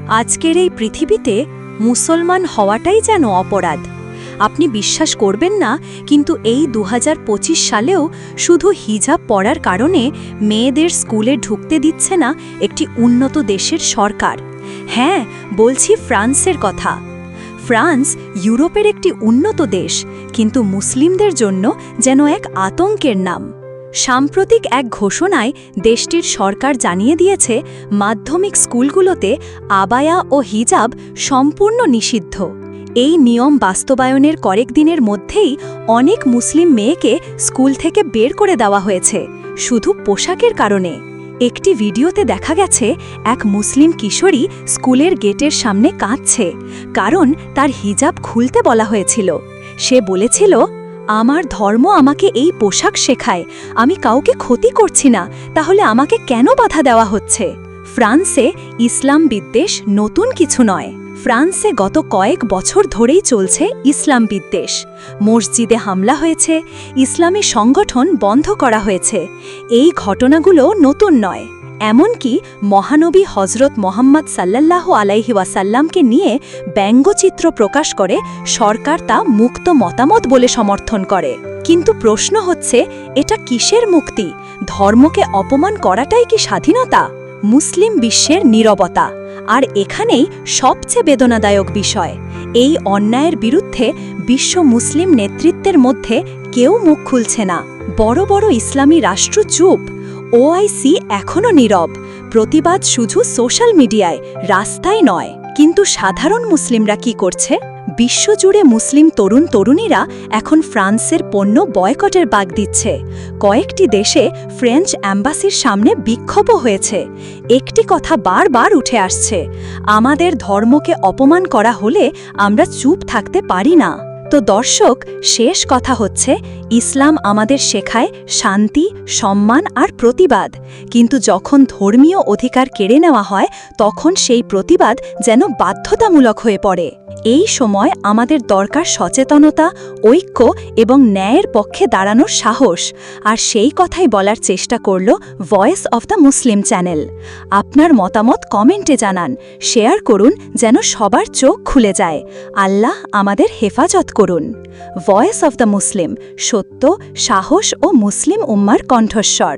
আজকের এই পৃথিবীতে মুসলমান হওয়াটাই যেন অপরাধ। আপনি বিশ্বাস করবেন না, কিন্তু এই 2025 সালেও শুধু হিজাব পরার কারণে মেয়েদের স্কুলে ঢুকতে দিচ্ছে না একটি উন্নত দেশের সরকার। হ্যাঁ, বলছি ফ্রান্সের কথা। ফ্রান্স ইউরোপের একটি উন্নত দেশ, কিন্তু মুসলিমদের জন্য যেন এক আতঙ্কের নাম। সাম্প্রতিক এক ঘোষণায় দেশটির সরকার জানিয়ে দিয়েছে মাধ্যমিক স্কুলগুলোতে আবায়া ও হিজাব সম্পূর্ণ নিষিদ্ধ। এই নিয়ম বাস্তবায়নের কয়েকদিনের মধ্যেই অনেক মুসলিম মেয়েকে স্কুল থেকে বের করে দেওয়া হয়েছে শুধু পোশাকের কারণে। একটি ভিডিওতে দেখা গেছে এক মুসলিম কিশোরী স্কুলের গেটের সামনে কাঁদছে, কারণ তার হিজাব খুলতে বলা হয়েছিল। সে বলেছিল, আমার ধর্ম আমাকে এই পোশাক শেখায়, আমি কাউকে ক্ষতি করছি না, তাহলে আমাকে কেন বাধা দেওয়া হচ্ছে? ফ্রান্সে ইসলাম বিদ্বেষ নতুন কিছু নয়। ফ্রান্সে গত কয়েক বছর ধরেই চলছে ইসলাম বিদ্বেষ। মসজিদে হামলা হয়েছে, ইসলামী সংগঠন বন্ধ করা হয়েছে। এই ঘটনাগুলো নতুন নয়। এমনকি মহানবী হজরত মোহাম্মদ সাল্লাল্লাহু আলাইহি ওয়াসাল্লামকে নিয়ে ব্যঙ্গচিত্র প্রকাশ করে সরকার তা মুক্ত মতামত বলে সমর্থন করে। কিন্তু প্রশ্ন হচ্ছে, এটা কিসের মুক্তি? ধর্মকে অপমান করাটাই কি স্বাধীনতা? মুসলিম বিশ্বের নীরবতা। আর এখানেই সবচেয়ে বেদনাদায়ক বিষয়, এই অন্যায়ের বিরুদ্ধে বিশ্ব মুসলিম নেতৃত্বের মধ্যে কেউ মুখ খুলছে না। বড় বড় ইসলামী রাষ্ট্র চুপ, ওআইসি এখনও নীরব। প্রতিবাদ শুধু সোশ্যাল মিডিয়ায়, রাস্তায় নয়। কিন্তু সাধারণ মুসলিমরা কি করছে? বিশ্বজুড়ে মুসলিম তরুণ তরুণীরা এখন ফ্রান্সের পণ্য বয়কটের বাগ দিচ্ছে। কয়েকটি দেশে ফ্রেঞ্চ অ্যাম্বাসির সামনে বিক্ষোভও হয়েছে। একটি কথা বারবার উঠে আসছে, আমাদের ধর্মকে অপমান করা হলে আমরা চুপ থাকতে পারি না। তো দর্শক, শেষ কথা হচ্ছে, ইসলাম আমাদের শেখায় শান্তি, সম্মান আর প্রতিবাদ। কিন্তু যখন ধর্মীয় অধিকার কেড়ে নেওয়া হয়, তখন সেই প্রতিবাদ যেন বাধ্যতামূলক হয়ে পড়ে। এই সময় আমাদের দরকার সচেতনতা, ঐক্য এবং ন্যায়ের পক্ষে দাঁড়ানোর সাহস। আর সেই কথাই বলার চেষ্টা করল voice of the Muslim channel. আপনার মতামত কমেন্টে জানান, শেয়ার করুন যেন সবার চোখ খুলে যায়। আল্লাহ আমাদের হেফাজত করুন। ভয়েস অফ দ্য মুসলিম, সত্য, সাহস ও মুসলিম উম্মার কণ্ঠস্বর।